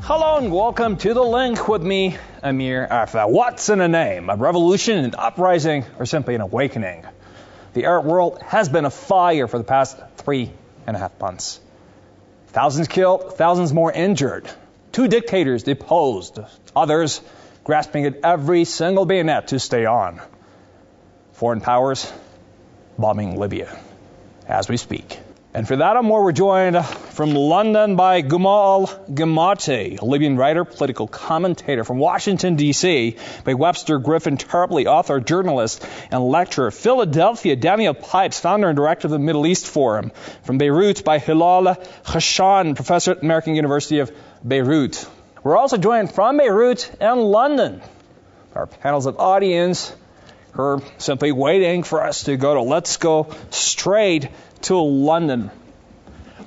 Hello and welcome to The Link with me, Amir Arfa. What's in a name? A revolution, an uprising, or simply an awakening? The Arab world has been afire for the past 3.5 months. Thousands killed, thousands more injured. 2 dictators deposed, others grasping at every single bayonet to stay on. Foreign powers bombing Libya as we speak. And for that and more, we're joined from London by Gamal Gamati, a Libyan writer, political commentator, from Washington, D.C., by Webster Griffin Tarpley, author, journalist, and lecturer. Philadelphia, Daniel Pipes, founder and director of the Middle East Forum. From Beirut, by Hilal Khashan, professor at American University of Beirut. We're also joined from Beirut and London. Our panels of audience who are simply waiting for us to go to Let's Go Straight to London.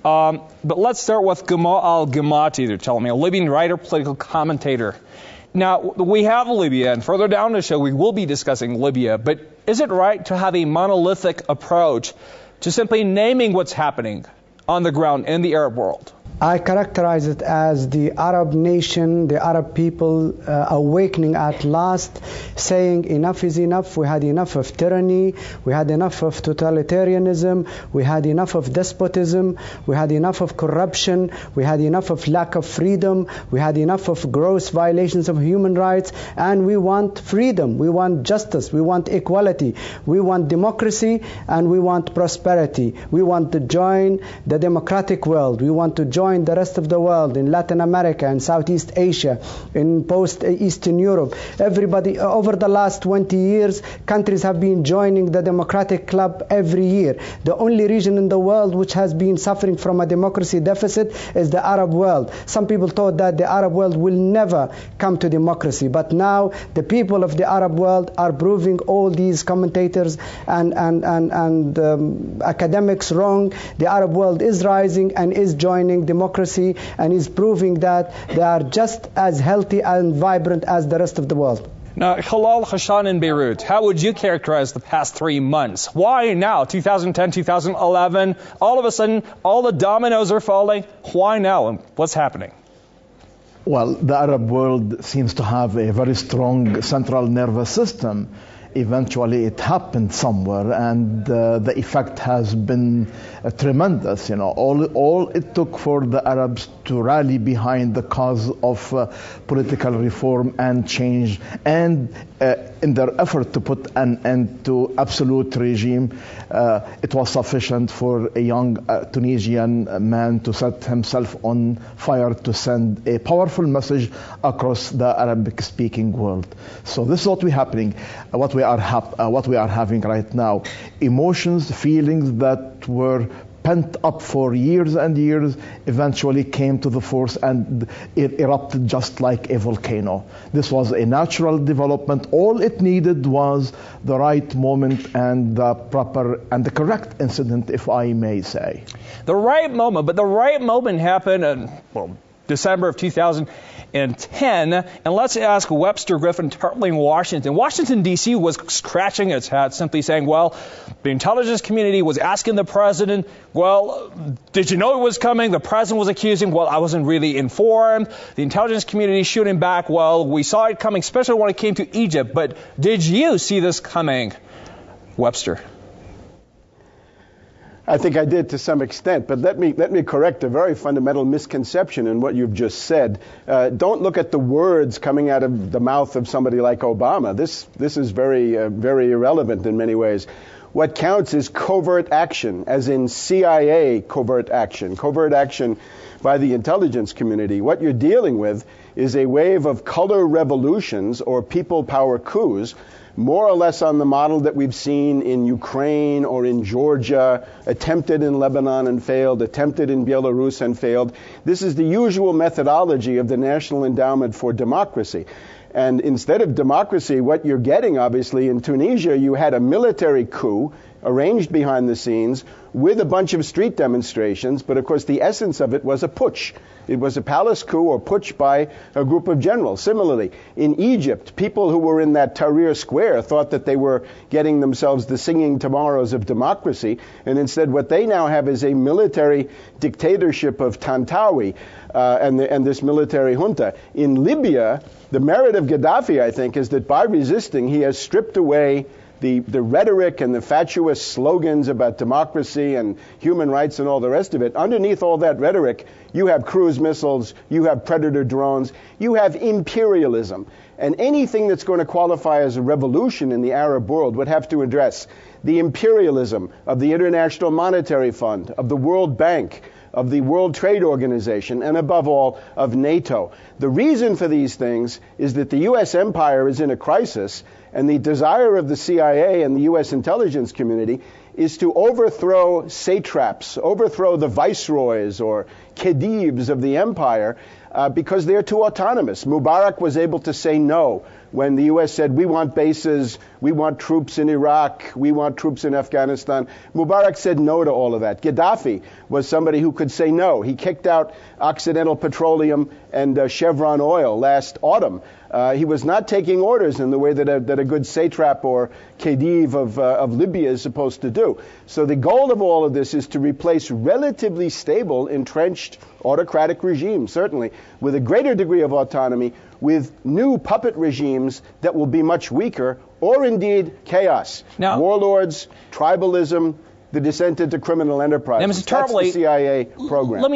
But let's start with Gamal al-Gamati, they're telling me, a Libyan writer, political commentator. Now, we have Libya, and further down the show we will be discussing Libya, but is it right to have a monolithic approach to simply naming what's happening on the ground in the Arab world? I characterize it as the Arab nation, the Arab people awakening at last, saying enough is enough. We had enough of tyranny. We had enough of totalitarianism. We had enough of despotism. We had enough of corruption. We had enough of lack of freedom. We had enough of gross violations of human rights. And we want freedom. We want justice. We want equality. We want democracy, and we want prosperity. We want to join the democratic world. We want to join the rest of the world, in Latin America, in Southeast Asia, in post-Eastern Europe. Everybody, over the last 20 years, countries have been joining the democratic club every year. The only region in the world which has been suffering from a democracy deficit is the Arab world. Some people thought that the Arab world will never come to democracy, but now the people of the Arab world are proving all these commentators and academics wrong. The Arab world is rising and is joining democracy and is proving that they are just as healthy and vibrant as the rest of the world. Now, Hilal Khashan in Beirut, how would you characterize the past 3 months? Why now? 2010, 2011, all of a sudden, all the dominoes are falling. Why now? And what's happening? Well, the Arab world seems to have a very strong central nervous system. Eventually it happened somewhere, and the effect has been tremendous. All it took for the Arabs to rally behind the cause of political reform and change, and in their effort to put an end to absolute regime, it was sufficient for a young Tunisian man to set himself on fire to send a powerful message across the Arabic-speaking world. So this is what we are having right now. Emotions, feelings that were pent up for years and years eventually came to the force, and it erupted just like a volcano. This was a natural development. All it needed was the right moment and the proper and the correct incident, if I may say. The right moment, but the right moment happened in, December of 2010. And let's ask Webster Griffin Tarpley in Washington. Washington, D.C. was scratching its head, simply saying, well, the intelligence community was asking the president, well, did you know it was coming? The president was accusing, well, I wasn't really informed. The intelligence community shooting back, well, we saw it coming, especially when it came to Egypt. But did you see this coming, Webster? I think I did to some extent, but let me correct a very fundamental misconception in what you've just said. Don't look at the words coming out of the mouth of somebody like Obama. This is very irrelevant in many ways. What counts is covert action, as in CIA covert action by the intelligence community. What you're dealing with is a wave of color revolutions or people power coups, more or less on the model that we've seen in Ukraine or in Georgia, attempted in Lebanon and failed, attempted in Belarus and failed. This is the usual methodology of the National Endowment for Democracy. And instead of democracy, what you're getting, obviously, in Tunisia, you had a military coup arranged behind the scenes with a bunch of street demonstrations, but of course the essence of it was a putsch. It was a palace coup or putsch by a group of generals. Similarly, in Egypt, people who were in that Tahrir Square thought that they were getting themselves the singing tomorrows of democracy, and instead what they now have is a military dictatorship of Tantawi and this military junta. In Libya, the merit of Gaddafi, I think, is that by resisting, he has stripped away the rhetoric and the fatuous slogans about democracy and human rights and all the rest of it. Underneath all that rhetoric, you have cruise missiles, you have predator drones, you have imperialism. And anything that's going to qualify as a revolution in the Arab world would have to address the imperialism of the International Monetary Fund, of the World Bank, of the World Trade Organization, and above all, of NATO. The reason for these things is that the U.S. empire is in a crisis, and the desire of the CIA and the U.S. intelligence community is to overthrow satraps, overthrow the viceroys or khedives of the empire because they're too autonomous. Mubarak was able to say no when the U.S. said, we want bases, we want troops in Iraq, we want troops in Afghanistan. Mubarak said no to all of that. Gaddafi was somebody who could say no. He kicked out Occidental Petroleum and Chevron Oil last autumn. He was not taking orders in the way that a good satrap or khedive of Libya is supposed to do. So the goal of all of this is to replace relatively stable, entrenched autocratic regimes, certainly, with a greater degree of autonomy, with new puppet regimes that will be much weaker, or indeed chaos. Now, warlords, tribalism, the descent into criminal enterprise. That's the CIA program. Let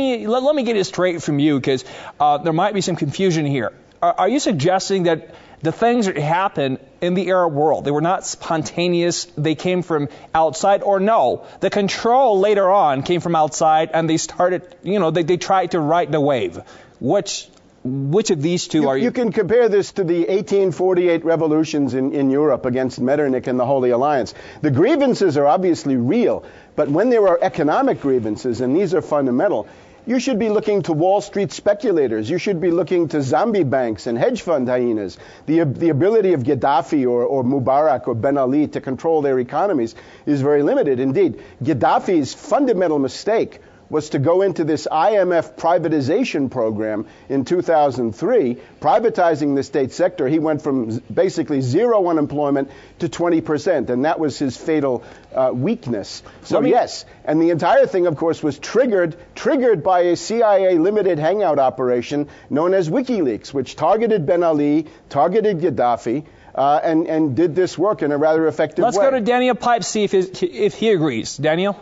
me get it straight from you, because there might be some confusion here. Are you suggesting that the things that happened in the Arab world, they were not spontaneous, they came from outside, or no, the control later on came from outside and they started, they tried to ride the wave? Which of these two are you? You can compare this to the 1848 revolutions in Europe against Metternich and the Holy Alliance. The grievances are obviously real, but when there are economic grievances, and these are fundamental, you should be looking to Wall Street speculators. You should be looking to zombie banks and hedge fund hyenas. The ability of Gaddafi or Mubarak or Ben Ali to control their economies is very limited. Indeed, Gaddafi's fundamental mistake was to go into this IMF privatization program in 2003, privatizing the state sector. He went from basically zero unemployment to 20%, and that was his fatal weakness. So yes, and the entire thing, of course, was triggered by a CIA limited hangout operation known as WikiLeaks, which targeted Ben Ali, targeted Gaddafi, and did this work in a rather effective way. Let's go to Daniel Pipe, see if he agrees. Daniel?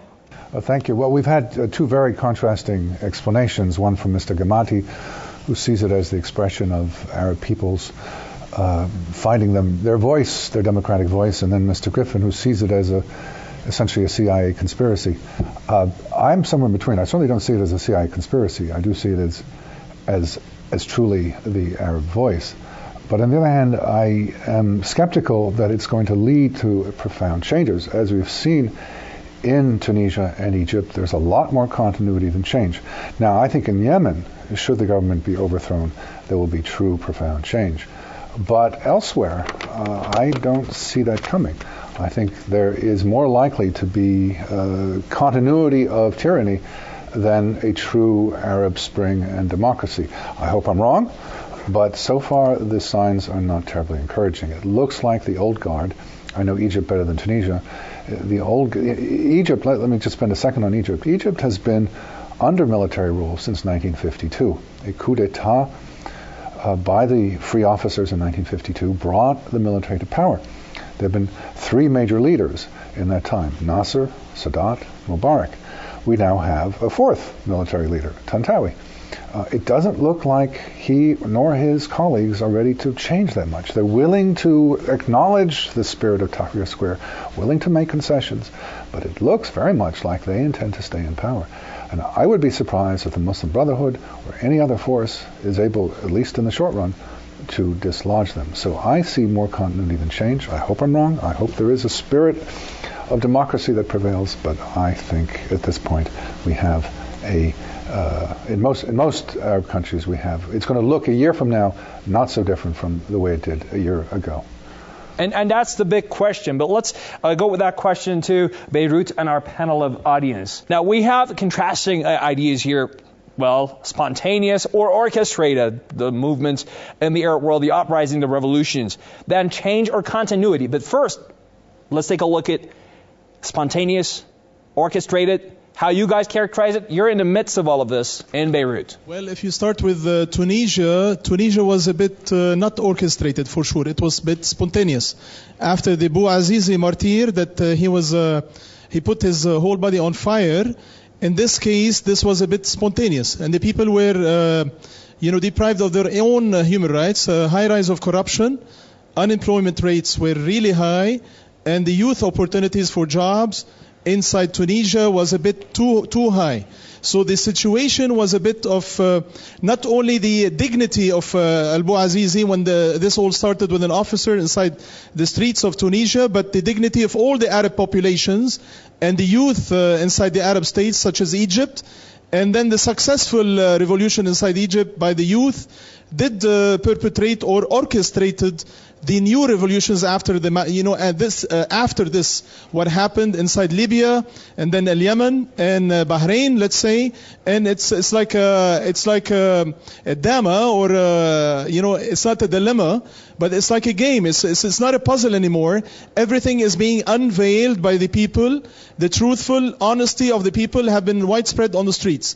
Thank you. Well, we've had two very contrasting explanations, one from Mr. Gamati, who sees it as the expression of Arab peoples, finding their voice, their democratic voice, and then Mr. Griffin, who sees it as essentially a CIA conspiracy. I'm somewhere in between. I certainly don't see it as a CIA conspiracy. I do see it as truly the Arab voice. But on the other hand, I am skeptical that it's going to lead to profound changes. As we've seen in Tunisia and Egypt, there's a lot more continuity than change. Now, I think in Yemen, should the government be overthrown, there will be true, profound change. But elsewhere, I don't see that coming. I think there is more likely to be continuity of tyranny than a true Arab Spring and democracy. I hope I'm wrong, but so far the signs are not terribly encouraging. It looks like the old guard. I know Egypt better than Tunisia. Egypt, let me just spend a second on Egypt. Egypt has been under military rule since 1952. A coup d'etat by the free officers in 1952 brought the military to power. There have been three major leaders in that time: Nasser, Sadat, Mubarak. We now have a fourth military leader, Tantawi. It doesn't look like he nor his colleagues are ready to change that much. They're willing to acknowledge the spirit of Tahrir Square, willing to make concessions, but it looks very much like they intend to stay in power. And I would be surprised if the Muslim Brotherhood or any other force is able, at least in the short run, to dislodge them. So I see more continuity than change. I hope I'm wrong. I hope there is a spirit of democracy that prevails, but I think at this point we have in most Arab countries it's going to look a year from now not so different from the way it did a year ago. And that's the big question. But let's go with that question to Beirut and our panel of audience. Now, we have contrasting ideas here. Well, spontaneous or orchestrated, the movements in the Arab world, the uprising, the revolutions. Then change or continuity. But first, let's take a look at spontaneous, orchestrated, how you guys characterize it. You're in the midst of all of this in Beirut. Well, if you start with Tunisia was a bit not orchestrated for sure. It was a bit spontaneous. After the Bouazizi martyr, that he put his whole body on fire. In this case, this was a bit spontaneous, and the people were, deprived of their own human rights. High rise of corruption, unemployment rates were really high, and the youth opportunities for jobs inside Tunisia was a bit too high. So the situation was a bit of not only the dignity of Al-Bouazizi when this all started with an officer inside the streets of Tunisia, but the dignity of all the Arab populations and the youth inside the Arab states such as Egypt. And then the successful revolution inside Egypt by the youth did perpetrate or orchestrated the new revolutions after after this, what happened inside Libya and then Yemen and Bahrain, let's say, and it's like a dama, or it's not a dilemma, but it's like a game. It's not a puzzle anymore. Everything is being unveiled by the people. The truthful honesty of the people have been widespread on the streets.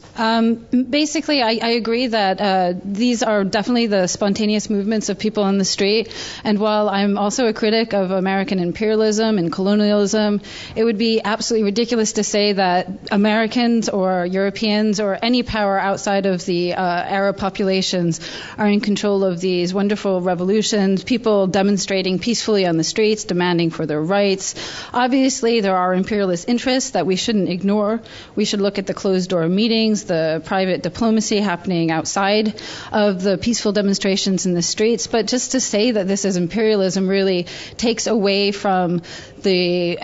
Basically, I agree that these are definitely the spontaneous movements of people on the street. And while I'm also a critic of American imperialism and colonialism, it would be absolutely ridiculous to say that Americans or Europeans or any power outside of the Arab populations are in control of these wonderful revolutions, people demonstrating peacefully on the streets, demanding for their rights. Obviously, there are imperialist interests that we shouldn't ignore. We should look at the closed-door meetings, the private diplomacy happening outside of the peaceful demonstrations in the streets. But just to say that this is imperialism really takes away from the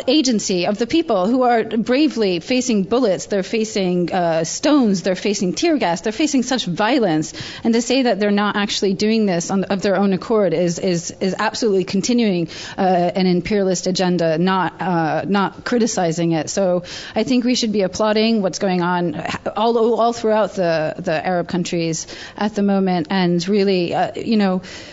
agency of the people who are bravely facing bullets, they're facing stones, they're facing tear gas, they're facing such violence. And to say that they're not actually doing this of their own accord is absolutely continuing an imperialist agenda, not criticizing it. So I think we should be applauding what's going on all throughout the Arab countries at the moment, and really,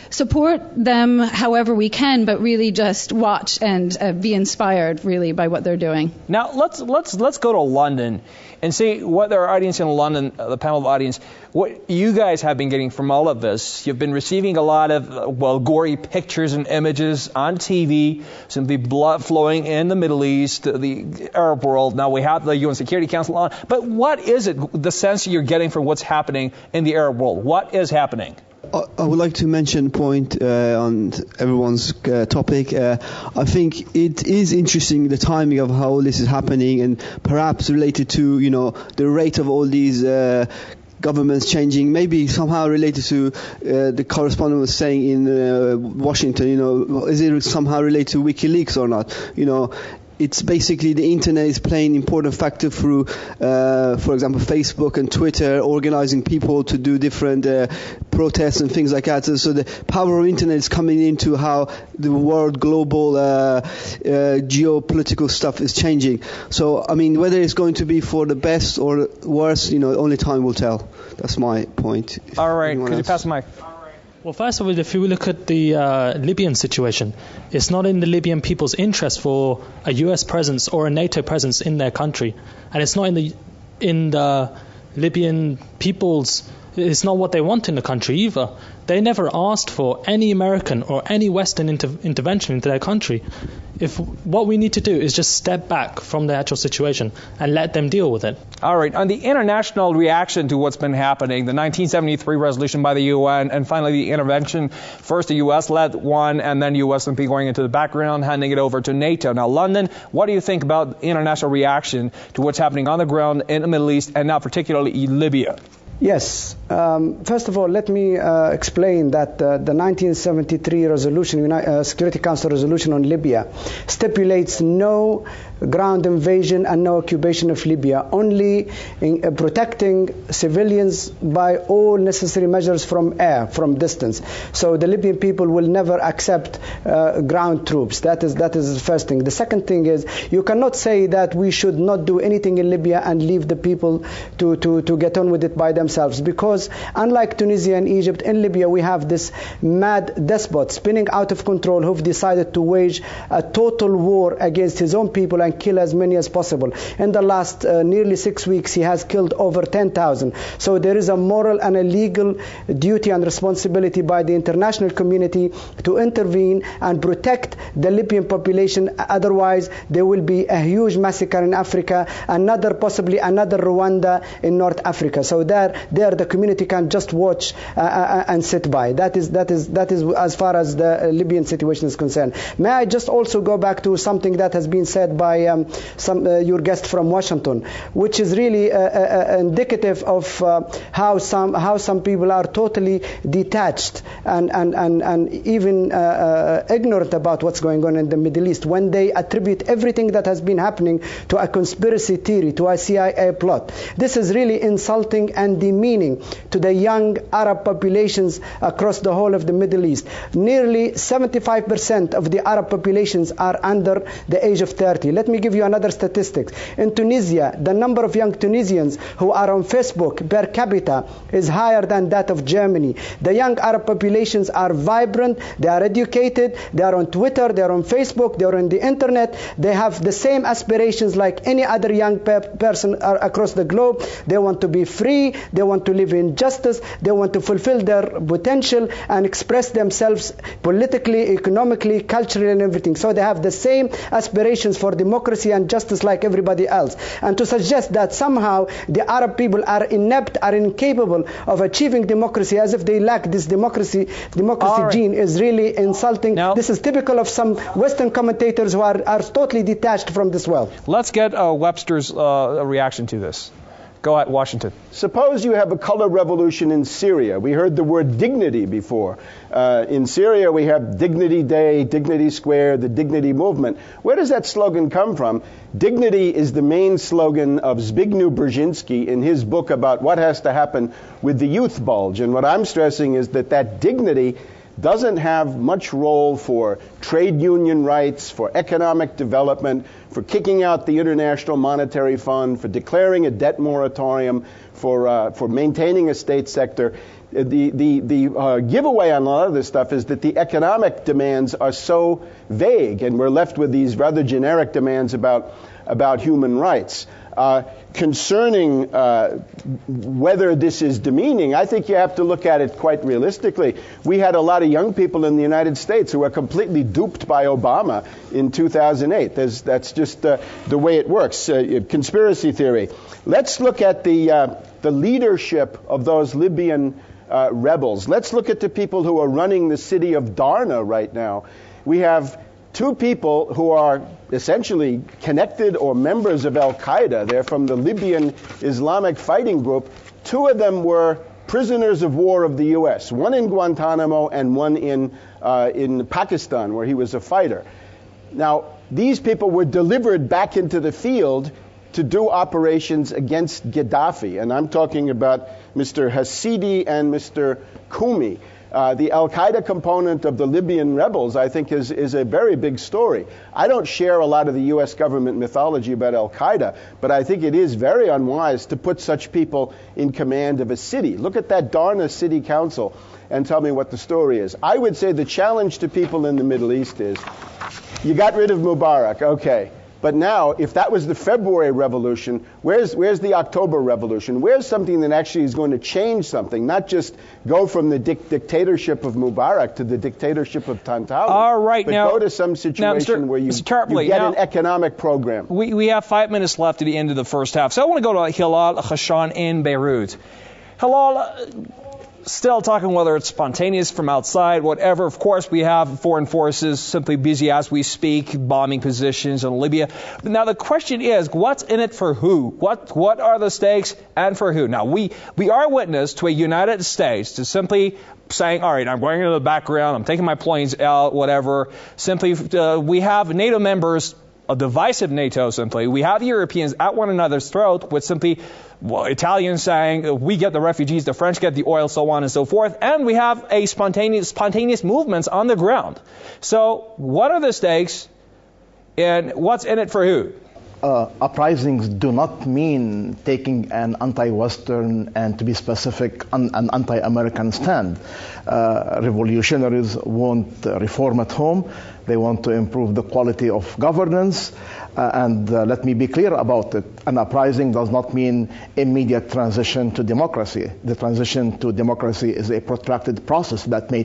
support them however we can, but really just watch and be inspired really by what they're doing. Now let's go to London and see what our audience in London, the panel of audience, what you guys have been getting from all of this. You've been receiving a lot of gory pictures and images on TV, simply blood flowing in the Middle East, the Arab world. Now we have the UN Security Council on, but what is it, the sense you're getting from what's happening in the Arab world? What is happening? I would like to mention a point on everyone's topic. I think it is interesting the timing of how this is happening, and perhaps related to the rate of all these governments changing, maybe somehow related to the correspondent was saying in Washington. Is it somehow related to WikiLeaks or not? It's basically the internet is playing an important factor through, for example, Facebook and Twitter, organizing people to do different protests and things like that. So the power of internet is coming into how the world global geopolitical stuff is changing. So, whether it's going to be for the best or worse, only time will tell. That's my point. All right. Could you pass the mic? Well, first of all, if you look at the Libyan situation, it's not in the Libyan people's interest for a US presence or a NATO presence in their country. And it's not in the Libyan people's, it's not what they want in the country either. They never asked for any American or any Western intervention into their country. What we need to do is just step back from the actual situation and let them deal with it. All right. On the international reaction to what's been happening, the 1973 resolution by the UN, and finally the intervention, first the U.S. led one, and then U.S. simply going into the background, handing it over to NATO. Now, London, what do you think about international reaction to what's happening on the ground in the Middle East, and now particularly Libya? Yes. First of all, let me explain that the 1973 resolution, Security Council resolution on Libya, stipulates no ground invasion and no occupation of Libya, only in protecting civilians by all necessary measures from air, from distance. So the Libyan people will never accept ground troops. That is the first thing. The second thing is, you cannot say that we should not do anything in Libya and leave the people to get on with it by themselves, because unlike Tunisia and Egypt, in Libya we have this mad despot spinning out of control who've decided to wage a total war against his own people and kill as many as possible. In the last nearly 6 weeks, he has killed over 10,000. So there is a moral and a legal duty and responsibility by the international community to intervene and protect the Libyan population. Otherwise, there will be a huge massacre in Africa, possibly another Rwanda in North Africa. So there the community can just watch and sit by. That is as far as the Libyan situation is concerned. May I just also go back to something that has been said by your guest from Washington, which is really indicative of how some people are totally detached and even ignorant about what's going on in the Middle East, when they attribute everything that has been happening to a conspiracy theory, to a CIA plot. This is really insulting and demeaning to the young Arab populations across the whole of the Middle East. Nearly 75% of the Arab populations are under the age of 30. Let me give you another statistic. In Tunisia, the number of young Tunisians who are on Facebook per capita is higher than that of Germany. The young Arab populations are vibrant, they are educated, they are on Twitter, they are on Facebook, they are on the internet, they have the same aspirations like any other young person across the globe. They want to be free, they want to live in justice, they want to fulfill their potential and express themselves politically, economically, culturally and everything. So they have the same aspirations for democracy and justice like everybody else. And to suggest that somehow the Arab people are inept, are incapable of achieving democracy as if they lack this democracy right. gene is really insulting. Now, this is typical of some Western commentators who are totally detached from this world. Let's get Webster's reaction to this. Go at Washington. Suppose you have a color revolution in Syria. We heard the word dignity before. In Syria, we have Dignity Day, Dignity Square, the Dignity Movement. Where does that slogan come from? Dignity is the main slogan of Zbigniew Brzezinski in his book about what has to happen with the youth bulge. And what I'm stressing is that dignity doesn't have much role for trade union rights, for economic development, for kicking out the International Monetary Fund, for declaring a debt moratorium, for maintaining a state sector. The giveaway on a lot of this stuff is that the economic demands are so vague, and we're left with these rather generic demands about human rights. Concerning whether this is demeaning, I think you have to look at it quite realistically. We had a lot of young people in the United States who were completely duped by Obama in 2008. That's just the way it works. Conspiracy theory. Let's look at the leadership of those Libyan rebels. Let's look at the people who are running the city of Darna right now. We have two people who are essentially connected or members of Al-Qaeda. They're from the Libyan Islamic fighting group. Two of them were prisoners of war of the U.S., one in Guantanamo and one in Pakistan, where he was a fighter. Now, these people were delivered back into the field to do operations against Gaddafi, and I'm talking about Mr. Hasidi and Mr. Kumi. The Al-Qaeda component of the Libyan rebels, I think, is a very big story. I don't share a lot of the U.S. government mythology about Al-Qaeda, but I think it is very unwise to put such people in command of a city. Look at that Darna City Council and tell me what the story is. I would say the challenge to people in the Middle East is, you got rid of Mubarak, okay. But now, if that was the February revolution, where's the October revolution? Where's something that actually is going to change something, not just go from the dictatorship of Mubarak to the dictatorship of Tantawi? All right, but now go to some situation where you get an economic program. We have 5 minutes left at the end of the first half, so I want to go to Hilal Hassan in Beirut. Hilal, still talking whether it's spontaneous from outside, whatever. Of course, we have foreign forces simply busy as we speak, bombing positions in Libya. Now, the question is, what's in it for who? What are the stakes and for who? Now, we are witness to a United States to simply saying, all right, I'm going into the background, I'm taking my planes out, whatever. Simply, we have NATO members, a divisive NATO simply. We have Europeans at one another's throat with simply Italians saying, we get the refugees, the French get the oil, so on and so forth. And we have a spontaneous movements on the ground. So what are the stakes and what's in it for who? Uprisings do not mean taking an anti-Western and, to be specific, an anti-American stand. Revolutionaries want reform at home. They want to improve the quality of governance. And let me be clear about it. An uprising does not mean immediate transition to democracy. The transition to democracy is a protracted process that may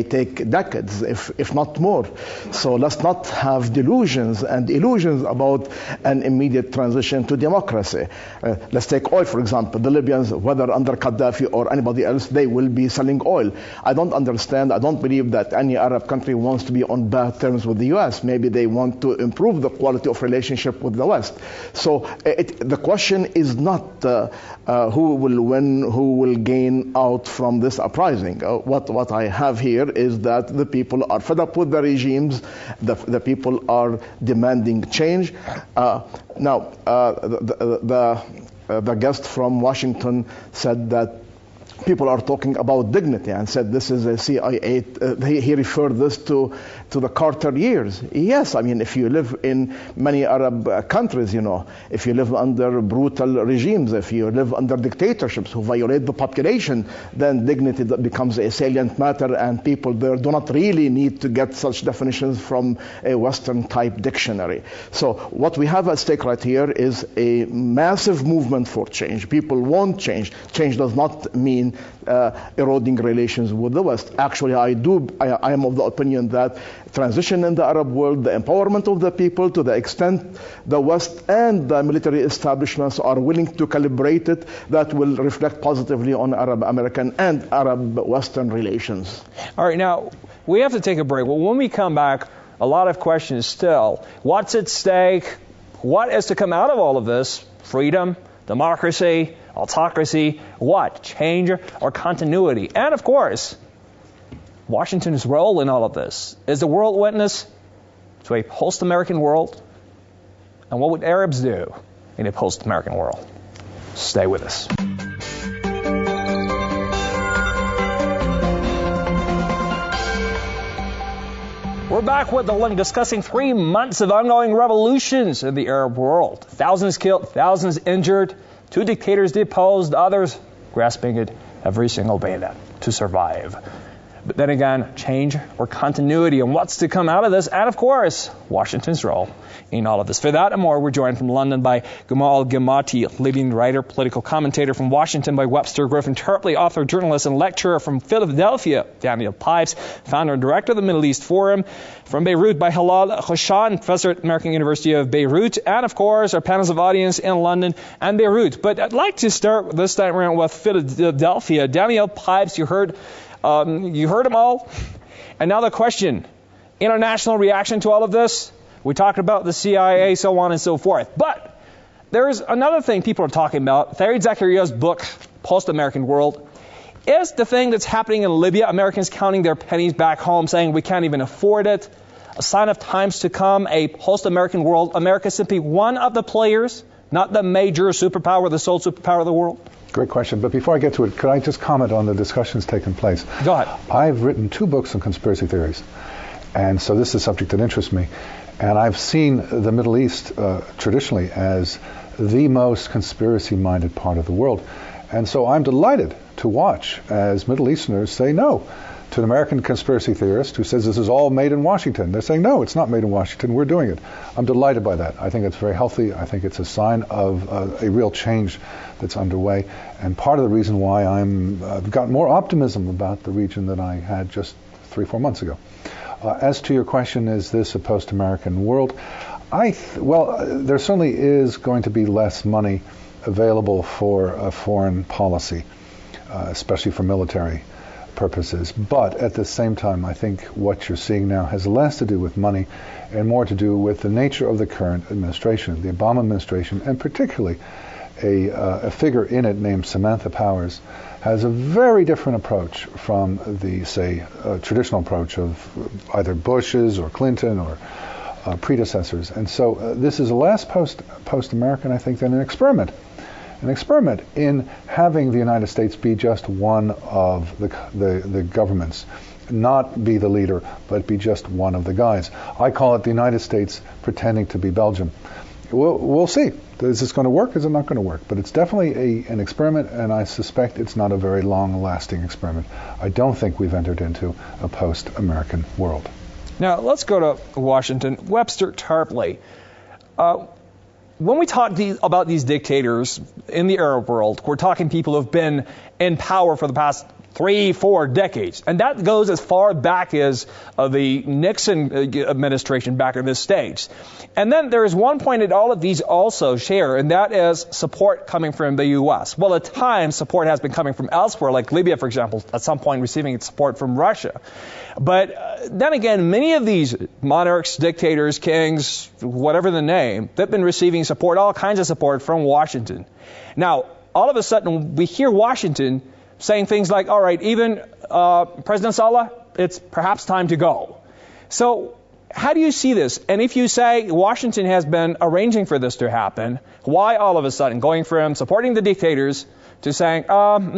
take decades, if not more. So let's not have delusions and illusions about an immediate transition to democracy. Let's take oil, for example. The Libyans, whether under Gaddafi or anybody else, they will be selling oil. I don't believe that any Arab country wants to be on bad terms with the U.S. Maybe they want to improve the quality of relationship with the West. So the question is not who will win, who will gain out from this uprising. What I have here is that the people are fed up with the regimes. The people are demanding change. Now, the guest from Washington said that people are talking about dignity and said this is a CIA. He referred this to the Carter years. Yes, I mean, if you live in many Arab countries, if you live under brutal regimes, if you live under dictatorships who violate the population, then dignity becomes a salient matter, and people there do not really need to get such definitions from a Western-type dictionary. So what we have at stake right here is a massive movement for change. People want change. Change does not mean eroding relations with the West. Actually, I am of the opinion that transition in the Arab world, the empowerment of the people, to the extent the West and the military establishments are willing to calibrate it, that will reflect positively on Arab-American and Arab-Western relations. All right, now, we have to take a break. Well, when we come back, a lot of questions still. What's at stake? What is to come out of all of this? Freedom, democracy, autocracy, what? Change or continuity? And of course, Washington's role in all of this. Is the world witness to a post-American world? And what would Arabs do in a post-American world? Stay with us. We're back with The Link, discussing 3 months of ongoing revolutions in the Arab world. Thousands killed, thousands injured, 2 dictators deposed, others grasping at every single bayonet to survive. But then again, change or continuity, and what's to come out of this, and of course, Washington's role in all of this. For that and more, we're joined from London by Gamal Gamati, leading writer, political commentator; from Washington by Webster Griffin Tarpley, author, journalist, and lecturer; from Philadelphia, Daniel Pipes, founder and director of the Middle East Forum; from Beirut by Halal Khoshan, professor at American University of Beirut; and of course, our panels of audience in London and Beirut. But I'd like to start this time around with Philadelphia. Daniel Pipes, you heard them all. And now the question, international reaction to all of this. We talked about the CIA, so on and so forth. But there's another thing people are talking about. Fareed Zakaria's book, Post-American World, is the thing that's happening in Libya. Americans counting their pennies back home, saying we can't even afford it. A sign of times to come, a post-American world. America is simply one of the players, not the major superpower, the sole superpower of the world. Great question. But before I get to it, could I just comment on the discussions taking place? Go ahead. I've written 2 books on conspiracy theories. And so this is a subject that interests me. And I've seen the Middle East traditionally as the most conspiracy-minded part of the world. And so I'm delighted to watch as Middle Easterners say no to an American conspiracy theorist who says this is all made in Washington. They're saying, no, it's not made in Washington. We're doing it. I'm delighted by that. I think it's very healthy. I think it's a sign of a real change that's underway. And part of the reason why I've got more optimism about the region than I had just 3-4 months ago. As to your question, is this a post-American world? Well, there certainly is going to be less money available for foreign policy. especially for military purposes. But at the same time, I think what you're seeing now has less to do with money and more to do with the nature of the current administration, the Obama administration, and particularly a figure in it named Samantha Powers has a very different approach from the, say, traditional approach of either Bush's or Clinton or predecessors. And so this is less post-American, I think, than an experiment. An experiment in having the United States be just one of the governments, not be the leader, but be just one of the guys. I call it the United States pretending to be Belgium. We'll see. Is this going to work? Is it not going to work? But it's definitely an experiment, and I suspect it's not a very long-lasting experiment. I don't think we've entered into a post-American world. Now, let's go to Washington. Webster Tarpley. When we talk about these dictators in the Arab world, we're talking people who have been in power for the past 3-4 decades. And that goes as far back as the Nixon administration back in this stage. And then there is one point that all of these also share, and that is support coming from the U.S. Well, at times, support has been coming from elsewhere, like Libya, for example, at some point receiving its support from Russia. But then again, many of these monarchs, dictators, kings, whatever the name, they've been receiving support, all kinds of support from Washington. Now, all of a sudden, we hear Washington saying things like, all right, even President Saleh, it's perhaps time to go. So how do you see this? And if you say Washington has been arranging for this to happen, why all of a sudden going from supporting the dictators to saying,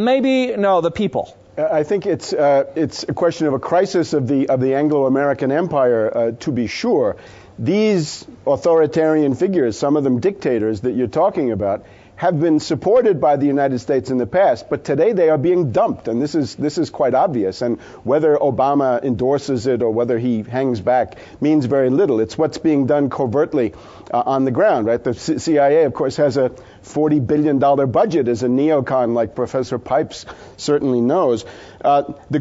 maybe, no, the people? I think it's a question of a crisis of the Anglo-American empire, to be sure. These authoritarian figures, some of them dictators that you're talking about, have been supported by the United States in the past, but today they are being dumped, and this is quite obvious. And whether Obama endorses it or whether he hangs back means very little. It's what's being done covertly on the ground, right? The CIA, of course, has a $40 billion budget as a neocon, like Professor Pipes certainly knows. The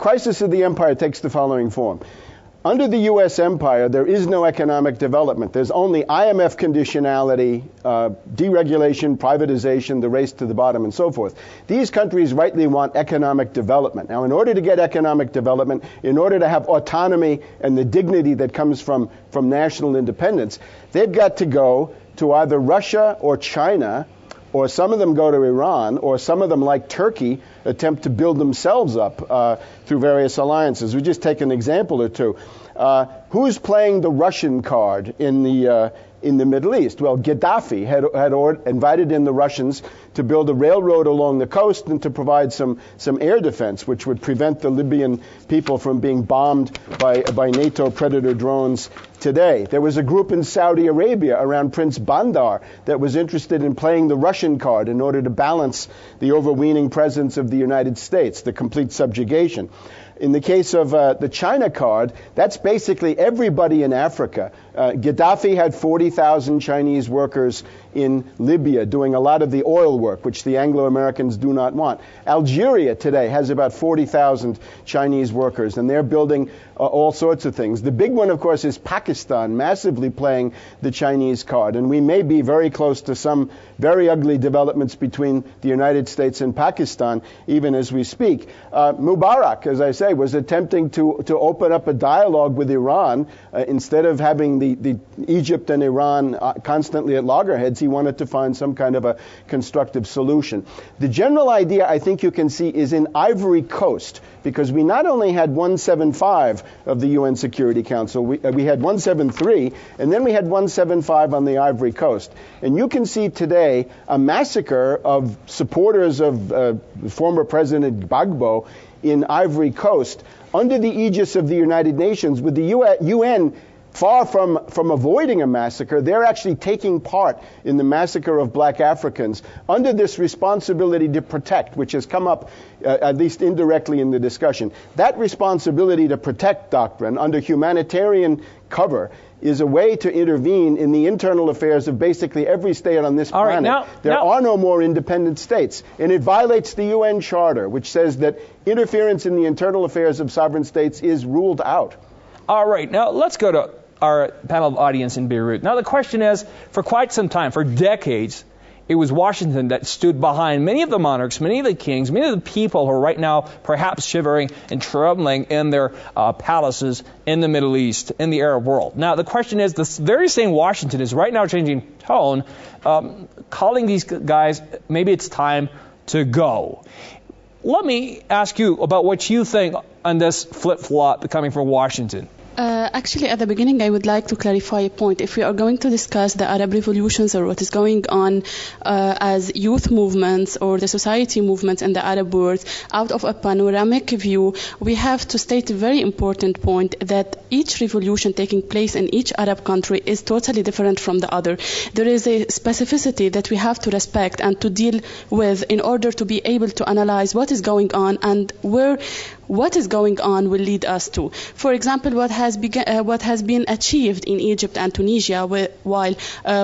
crisis of the empire takes the following form. Under the U.S. empire, there is no economic development. There's only IMF conditionality, deregulation, privatization, the race to the bottom, and so forth. These countries rightly want economic development. Now, in order to get economic development, in order to have autonomy and the dignity that comes from national independence, they've got to go to either Russia or China, or some of them go to Iran, or some of them, like Turkey, attempt to build themselves up through various alliances. We just take an example or two. Who's playing the Russian card in the Middle East? Well, Gaddafi had invited in the Russians to build a railroad along the coast and to provide some air defense, which would prevent the Libyan people from being bombed by NATO Predator drones today. There was a group in Saudi Arabia around Prince Bandar that was interested in playing the Russian card in order to balance the overweening presence of the United States, the complete subjugation. In the case of the China card, that's basically everybody in Africa. Gaddafi had 40,000 Chinese workers in Libya doing a lot of the oil work, which the Anglo-Americans do not want. Algeria today has about 40,000 Chinese workers, and they're building all sorts of things. The big one, of course, is Pakistan, massively playing the Chinese card. And we may be very close to some very ugly developments between the United States and Pakistan, even as we speak. Mubarak, as I say, was attempting to open up a dialogue with Iran. Instead of having the Egypt and Iran constantly at loggerheads, he wanted to find some kind of a constructive solution. The general idea, I think you can see, is in Ivory Coast, because we not only had 175 of the UN Security Council, we had 173, and then we had 175 on the Ivory Coast. And you can see today a massacre of supporters of former President Gbagbo in Ivory Coast under the aegis of the United Nations, with the UN far from avoiding a massacre. They're actually taking part in the massacre of black Africans under this responsibility to protect, which has come up at least indirectly in the discussion. That responsibility to protect doctrine under humanitarian cover is a way to intervene in the internal affairs of basically every state on this planet. There are no more independent states. And it violates the UN Charter, which says that interference in the internal affairs of sovereign states is ruled out. All right, now let's go to our panel audience in Beirut. Now the question is, for quite some time, for decades, it was Washington that stood behind many of the monarchs, many of the kings, many of the people who are right now perhaps shivering and trembling in their palaces in the Middle East, in the Arab world. Now, the question is, this very same Washington is right now changing tone, calling these guys, maybe it's time to go. Let me ask you about what you think on this flip-flop coming from Washington. Actually, at the beginning, I would like to clarify a point. If we are going to discuss the Arab revolutions or what is going on as youth movements or the society movements in the Arab world, out of a panoramic view, we have to state a very important point that each revolution taking place in each Arab country is totally different from the other. There is a specificity that we have to respect and to deal with in order to be able to analyze what is going on and where what is going on will lead us to. For example, what has been achieved in Egypt and Tunisia while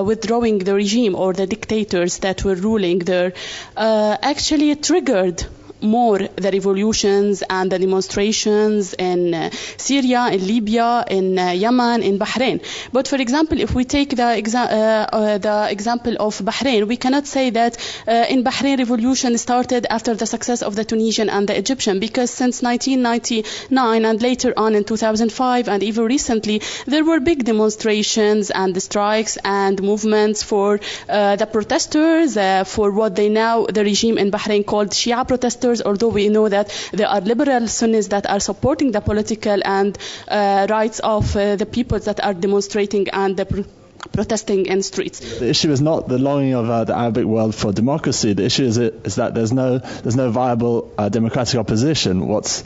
withdrawing the regime or the dictators that were ruling there actually triggered more the revolutions and the demonstrations in Syria, in Libya, in Yemen, in Bahrain. But for example, if we take the example of Bahrain, we cannot say that in Bahrain revolution started after the success of the Tunisian and the Egyptian, because since 1999 and later on in 2005 and even recently, there were big demonstrations and strikes and movements for the protesters, for what they now, the regime in Bahrain called Shia protesters, although we know that there are liberal Sunnis that are supporting the political and rights of the people that are demonstrating and protesting in streets. The issue is not the longing of the Arabic world for democracy. The issue is that there's no viable democratic opposition. What's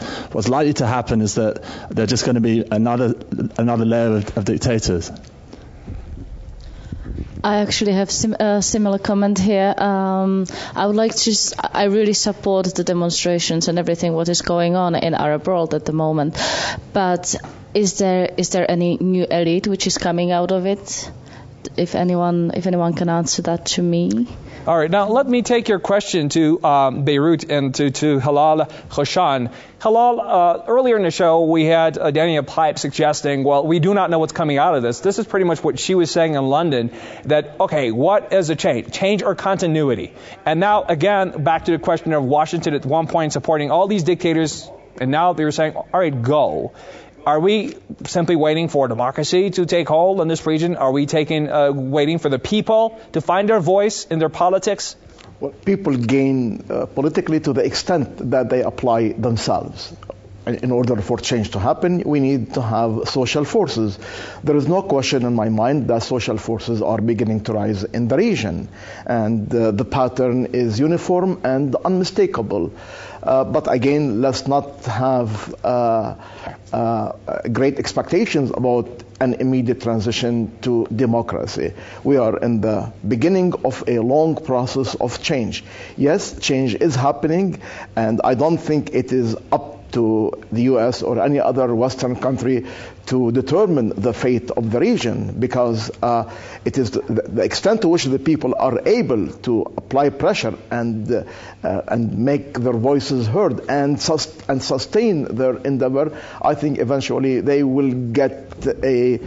likely to happen is that there's just going to be another layer of dictators. I actually have a similar comment here. I would like to. I really support the demonstrations and everything what is going on in Arab world at the moment. But is there any new elite which is coming out of it? If anyone can answer that to me. All right, now let me take your question to Beirut and to Halal Khoshan. Halal, earlier in the show we had Daniel Pipe suggesting, well, we do not know what's coming out of this. This is pretty much what she was saying in London, that, okay, what is a change? Change or continuity? And now, again, back to the question of Washington at one point supporting all these dictators, and now they're saying, all right, go. Are we simply waiting for democracy to take hold in this region? Are we waiting for the people to find their voice in their politics? Well, people gain politically to the extent that they apply themselves. In order for change to happen, we need to have social forces. There is no question in my mind that social forces are beginning to rise in the region, and the pattern is uniform and unmistakable. But again, let's not have great expectations about an immediate transition to democracy. We are in the beginning of a long process of change. Yes, change is happening, and I don't think it is up to the US or any other Western country to determine the fate of the region, because it is the extent to which the people are able to apply pressure and make their voices heard and sustain their endeavor. I think eventually they will get a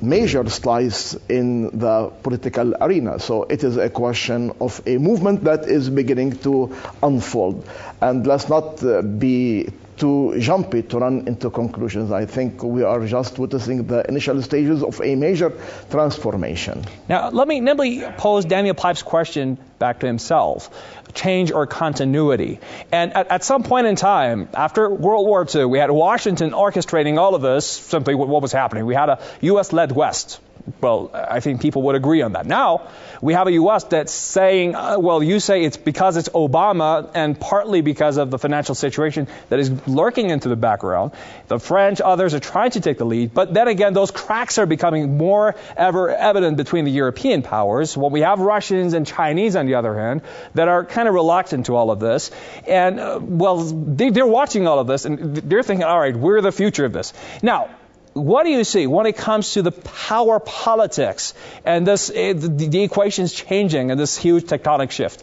major slice in the political arena. So it is a question of a movement that is beginning to unfold. And let's not be too jumpy to run into conclusions. I think we are just witnessing the initial stages of a major transformation. Now, let me pose Daniel Pipe's question back to himself. Change or continuity? And at some point in time, after World War II, we had Washington orchestrating all of this, simply what was happening. We had a U.S.-led West. Well, I think people would agree on that. Now, we have a U.S. that's saying, well, you say it's because it's Obama and partly because of the financial situation that is lurking into the background. The French, others are trying to take the lead. But then again, those cracks are becoming more ever evident between the European powers. Well, we have Russians and Chinese, on the other hand, that are kind of reluctant to all of this. And, they're watching all of this and they're thinking, all right, we're the future of this. Now, what do you see when it comes to the power politics and the equations changing and this huge tectonic shift?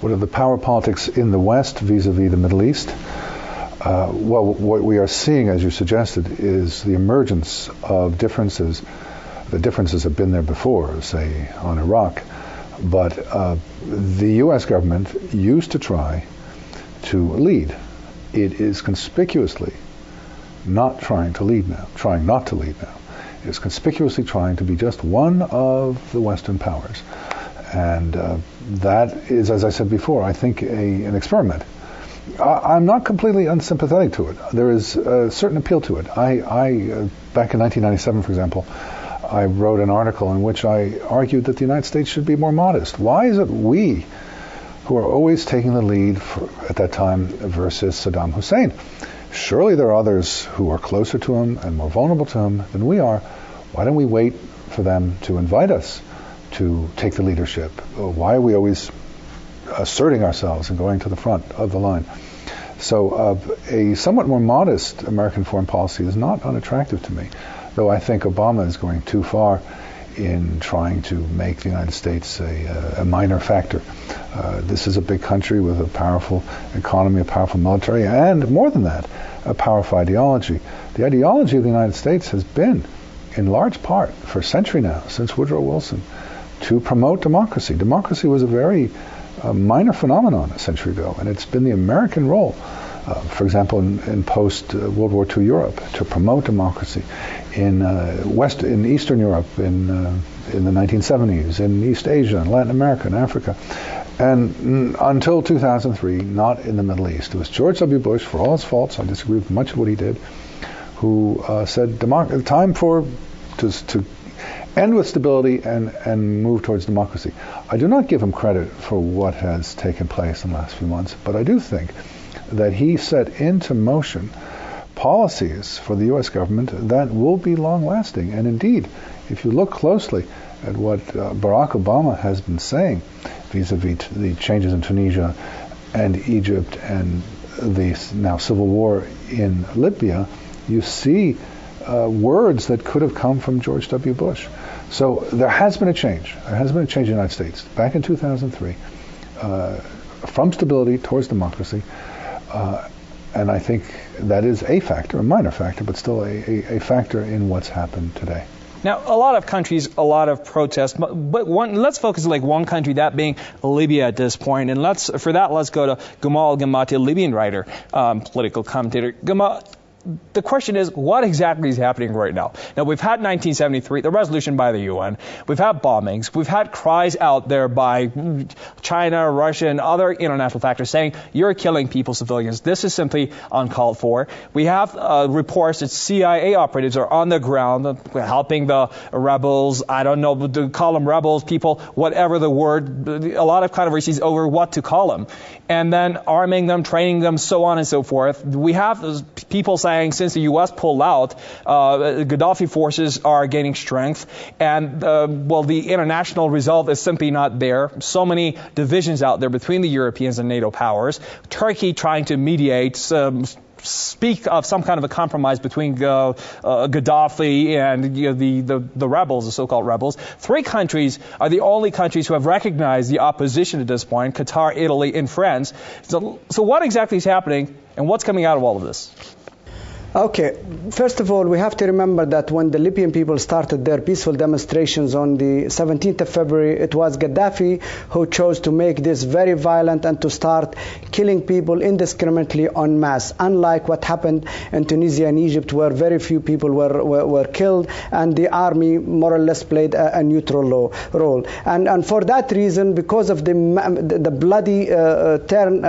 What are the power politics in the West vis-a-vis the Middle East? Well, what we are seeing, as you suggested, is the emergence of differences. The differences have been there before, say, on Iraq. But the U.S. government used to try to lead. It is conspicuously not trying to lead now, trying not to lead now. It is conspicuously trying to be just one of the Western powers. And that is, as I said before, I think an experiment. I'm not completely unsympathetic to it. There is a certain appeal to it. I back in 1997, for example, I wrote an article in which I argued that the United States should be more modest. Why is it we who are always taking the lead at that time versus Saddam Hussein? Surely there are others who are closer to him and more vulnerable to him than we are. Why don't we wait for them to invite us to take the leadership? Why are we always asserting ourselves and going to the front of the line? So a somewhat more modest American foreign policy is not unattractive to me, though I think Obama is going too far in trying to make the United States a minor factor. This is a big country with a powerful economy, a powerful military, and more than that, a powerful ideology. The ideology of the United States has been, in large part, for a century now, since Woodrow Wilson, to promote democracy. Democracy was a very minor phenomenon a century ago, and it's been the American role, for example, in post-World War II Europe, to promote democracy. In Eastern Europe, in the 1970s, in East Asia, in Latin America, in Africa, and until 2003, not in the Middle East. It was George W. Bush, for all his faults, I disagree with much of what he did, who said, time to end with stability and move towards democracy. I do not give him credit for what has taken place in the last few months, but I do think that he set into motion policies for the U.S. government that will be long-lasting. And indeed, if you look closely at what Barack Obama has been saying vis-a-vis the changes in Tunisia and Egypt and the now civil war in Libya, you see words that could have come from George W. Bush. So there has been a change. There has been a change in the United States. Back in 2003, from stability towards democracy, and I think that is a factor, a minor factor, but still a factor in what's happened today. Now, a lot of countries, a lot of protests, but let's focus on one country, that being Libya at this point. And let's go to Gamal Gamati, a Libyan writer, political commentator. Gamal, the question is, what exactly is happening right now? Now, we've had 1973, the resolution by the UN. We've had bombings. We've had cries out there by China, Russia, and other international factors saying, you're killing people, civilians. This is simply uncalled for. We have reports that CIA operatives are on the ground helping the rebels. I don't know, to call them rebels, people, whatever the word. A lot of controversies over what to call them. And then arming them, training them, so on and so forth. We have people saying, since the U.S. pulled out, Gaddafi forces are gaining strength, and the international resolve is simply not there. So many divisions out there between the Europeans and NATO powers. Turkey trying to mediate, speak of some kind of a compromise between Gaddafi and the rebels, the so-called rebels. 3 countries are the only countries who have recognized the opposition at this point: Qatar, Italy, and France. So what exactly is happening, and what's coming out of all of this? Okay, first of all, we have to remember that when the Libyan people started their peaceful demonstrations on the 17th of February, it was Gaddafi who chose to make this very violent and to start killing people indiscriminately en masse, unlike what happened in Tunisia and Egypt, where very few people were killed, and the army more or less played a neutral role. And for that reason, because of the bloody turn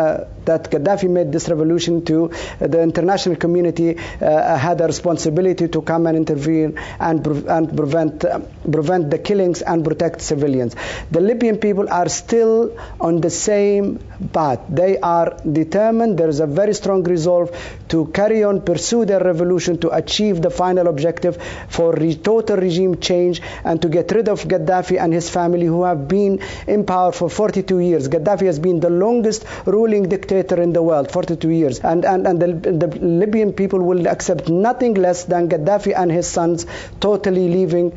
that Gaddafi made this revolution to, the international community had a responsibility to come and intervene and prevent the killings and protect civilians. The Libyan people are still on the same path. They are determined. There is a very strong resolve to carry on, pursue their revolution, to achieve the final objective for total regime change and to get rid of Gaddafi and his family, who have been in power for 42 years. Gaddafi has been the longest ruling dictator dictator in the world, 42 years. And the Libyan people will accept nothing less than Gaddafi and his sons totally leaving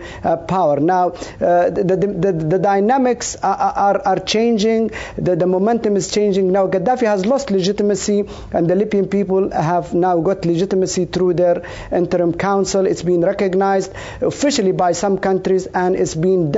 power. Now, the dynamics are changing. The momentum is changing. Now, Gaddafi has lost legitimacy, and the Libyan people have now got legitimacy through their interim council. It's been recognized officially by some countries, and it's been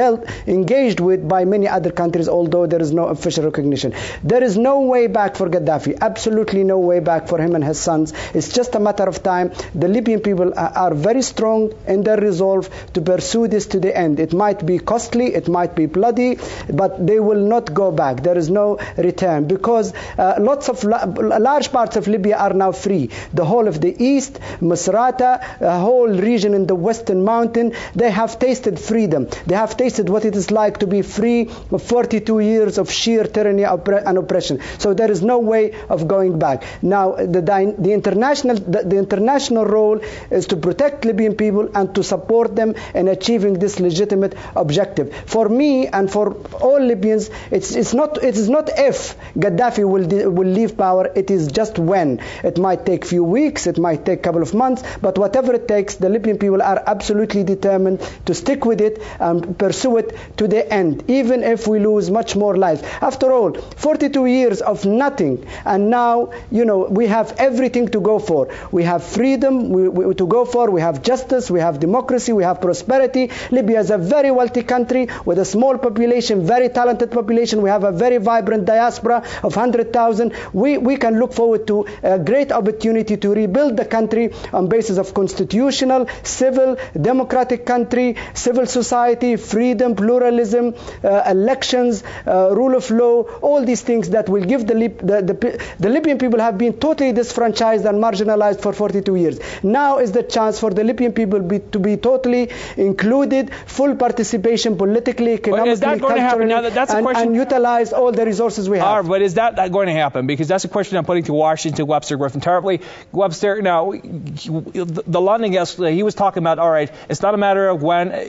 engaged with by many other countries, although there is no official recognition. There is no way back for Gaddafi, absolutely no way back for him and his sons. It's just a matter of time. The Libyan people are very strong in their resolve to pursue this to the end. It might be costly, it might be bloody, but they will not go back. There is no return, because large parts of Libya are now free. The whole of the east, Misrata, a whole region in the western mountain, they have tasted freedom. They have tasted what it is like to be free of 42 years of sheer tyranny and oppression. So there is no way of going back. Now, the international role is to protect Libyan people and to support them in achieving this legitimate objective. For me and for all Libyans, it is not if Gaddafi will leave power, it is just when. It might take few weeks, it might take a couple of months, but whatever it takes, the Libyan people are absolutely determined to stick with it and pursue it to the end, even if we lose much more lives. After all, 42 years of nothing, and now, we have everything to go for. We have freedom to go for, we have justice, we have democracy, we have prosperity. Libya is a very wealthy country with a small population, very talented population. We have a very vibrant diaspora of 100,000. We can look forward to a great opportunity to rebuild the country on basis of constitutional, civil, democratic country, civil society, freedom, pluralism, elections, rule of law, all these things that will give the Libyan people have been totally disfranchised and marginalized for 42 years. Now is the chance for the Libyan people to be totally included, full participation politically, economically, culturally, and utilize all the resources we have. All right, but is that going to happen? Because that's a question I'm putting to Washington, Webster, Griffin, Tarpley. Webster, now, the London guest, he was talking about, all right, it's not a matter of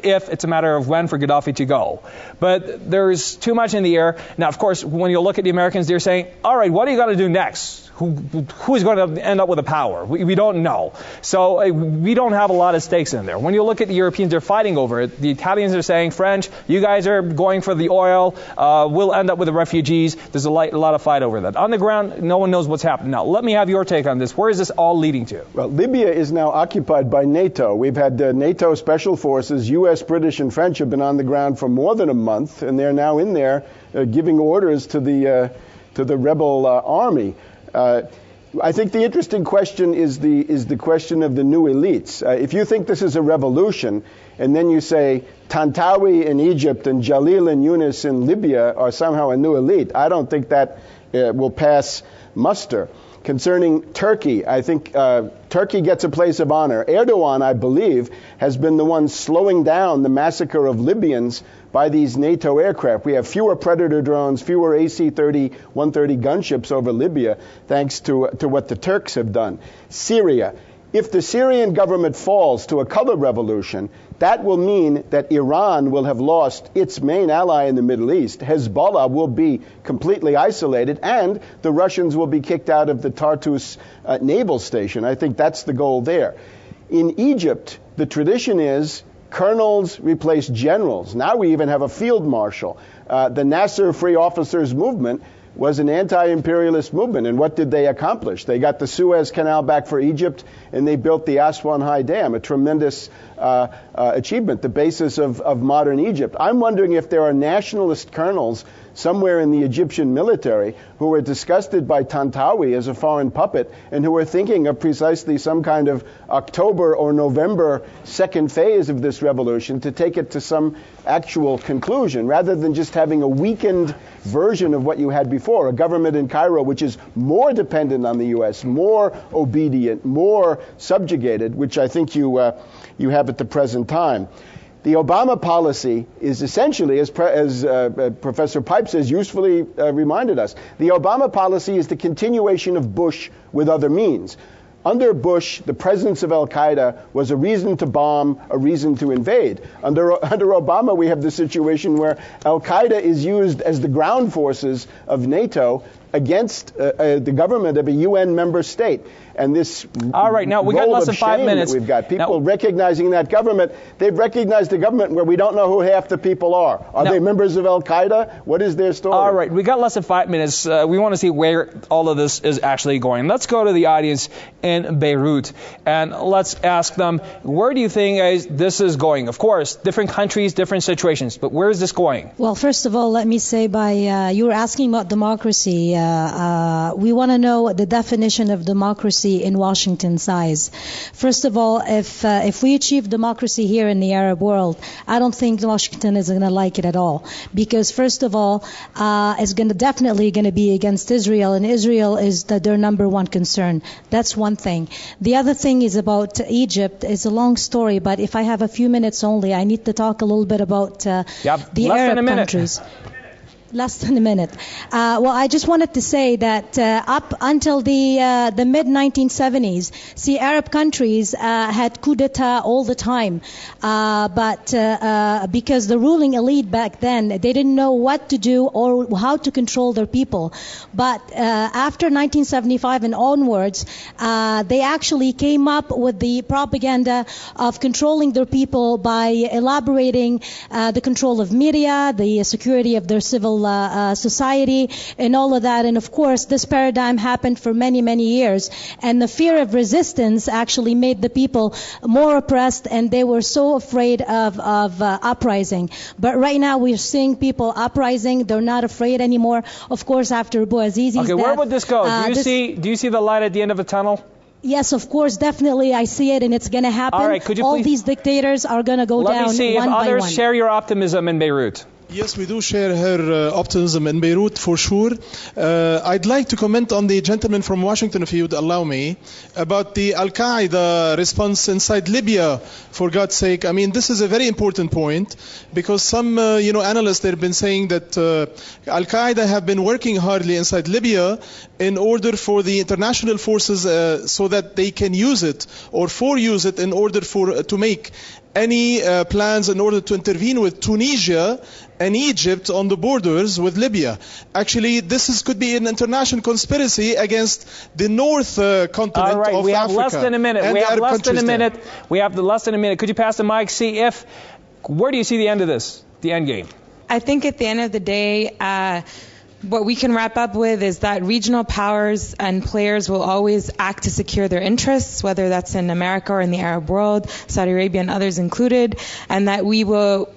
if, it's a matter of when for Gaddafi to go. But there's too much in the air. Now, of course, when you look at the Americans, they're saying, all right, what are you going to do next? Who's going to end up with the power? We don't know. So we don't have a lot of stakes in there. When you look at the Europeans, they're fighting over it. The Italians are saying, French, you guys are going for the oil. We'll end up with the refugees. There's a lot of fight over that. On the ground, no one knows what's happening. Now, let me have your take on this. Where is this all leading to? Well, Libya is now occupied by NATO. We've had NATO special forces, U.S., British, and French have been on the ground for more than a month, and they're now in there giving orders to the rebel army. I think the interesting question is the question of the new elites. If you think this is a revolution, and then you say Tantawi in Egypt and Jalil and Yunus in Libya are somehow a new elite, I don't think that will pass muster. Concerning Turkey, I think Turkey gets a place of honor. Erdogan, I believe, has been the one slowing down the massacre of Libyans by these NATO aircraft. We have fewer Predator drones, fewer AC-130 gunships over Libya, thanks to what the Turks have done. Syria. If the Syrian government falls to a color revolution, that will mean that Iran will have lost its main ally in the Middle East. Hezbollah will be completely isolated, and the Russians will be kicked out of the Tartus naval station. I think that's the goal there. In Egypt, the tradition is colonels replace generals. Now we even have a field marshal. The Nasser Free Officers Movement was an anti-imperialist movement, and what did they accomplish? They got the Suez Canal back for Egypt, and they built the Aswan High Dam, a tremendous achievement, the basis of modern Egypt. I'm wondering if there are nationalist colonels somewhere in the Egyptian military who were disgusted by Tantawi as a foreign puppet and who were thinking of precisely some kind of October or November second phase of this revolution to take it to some actual conclusion, rather than just having a weakened version of what you had before, a government in Cairo which is more dependent on the U.S., more obedient, more subjugated, which I think you have at the present time. The Obama policy is essentially, as Professor Pipes has usefully reminded us, the Obama policy is the continuation of Bush with other means. Under Bush, the presence of al-Qaeda was a reason to bomb, a reason to invade. Under Obama, we have the situation where al-Qaeda is used as the ground forces of NATO against the government of a UN member state. And this all right, now we got less than 5 minutes. We've got people recognizing that government. They've recognized the government where we don't know who half the people are. Are they members of Al Qaeda? What is their story? All right, we got less than 5 minutes. We want to see where all of this is actually going. Let's go to the audience in Beirut and let's ask them, where do you think this is going? Of course, different countries, different situations, but where is this going? Well, first of all, let me say you were asking about democracy. We want to know the definition of democracy in Washington size. First of all, if we achieve democracy here in the Arab world, I don't think Washington is going to like it at all. Because first of all, it's definitely going to be against Israel, and Israel is their number one concern. That's one thing. The other thing is about Egypt. It's a long story, but if I have a few minutes only, I need to talk a little bit about the Arab countries. Less than a minute. Well, I just wanted to say that up until the mid-1970s, Arab countries had coup d'etat all the time. But because the ruling elite back then, they didn't know what to do or how to control their people. But after 1975 and onwards, they actually came up with the propaganda of controlling their people by elaborating the control of media, the security of their civil society, and all of that. And of course, this paradigm happened for many, many years. And the fear of resistance actually made the people more oppressed, and they were so afraid of uprising. But right now, we're seeing people uprising. They're not afraid anymore. Of course, after Bouazizi's death. Where would this go? Do you see the light at the end of a tunnel? Yes, of course, definitely. I see it, and it's going to happen. All right, could you please? These dictators are going to go down one by one. Let me see if others share your optimism in Beirut. Yes, we do share her optimism in Beirut for sure. I'd like to comment on the gentleman from Washington, if you would allow me, about the Al-Qaeda response inside Libya, for God's sake. I mean, this is a very important point because some analysts, they've been saying that Al-Qaeda have been working hardly inside Libya in order for the international forces so that they can use it or use it in order to make any plans in order to intervene with Tunisia and Egypt on the borders with Libya. Actually, could be an international conspiracy against the North continent of Africa. We have less than a minute. We have less than a minute. Could you pass the mic? Where do you see the end of this, the end game? I think at the end of the day, what we can wrap up with is that regional powers and players will always act to secure their interests, whether that's in America or in the Arab world, Saudi Arabia and others included, and that we'll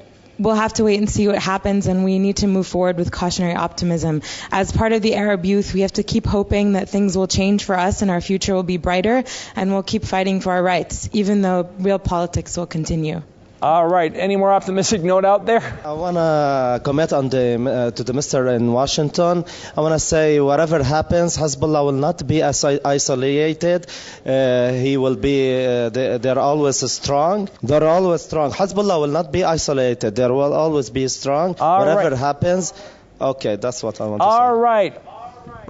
have to wait and see what happens, and we need to move forward with cautionary optimism. As part of the Arab youth, we have to keep hoping that things will change for us and our future will be brighter, and we'll keep fighting for our rights, even though real politics will continue. All right. Any more optimistic note out there? I want to comment on to the Mr. in Washington. I want to say whatever happens, Hezbollah will not be isolated. He will be. They're always strong. They're always strong. Hezbollah will not be isolated. They will always be strong. Whatever happens. Okay, that's what I want to say. All right.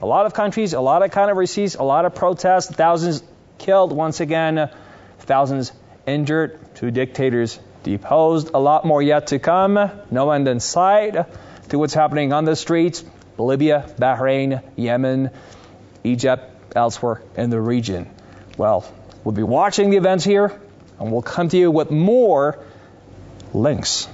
A lot of countries, a lot of controversies, a lot of protests, thousands killed once again, thousands injured, 2 dictators deposed, a lot more yet to come. No end in sight to what's happening on the streets. Libya, Bahrain, Yemen, Egypt, elsewhere in the region. Well, we'll be watching the events here, and we'll come to you with more links.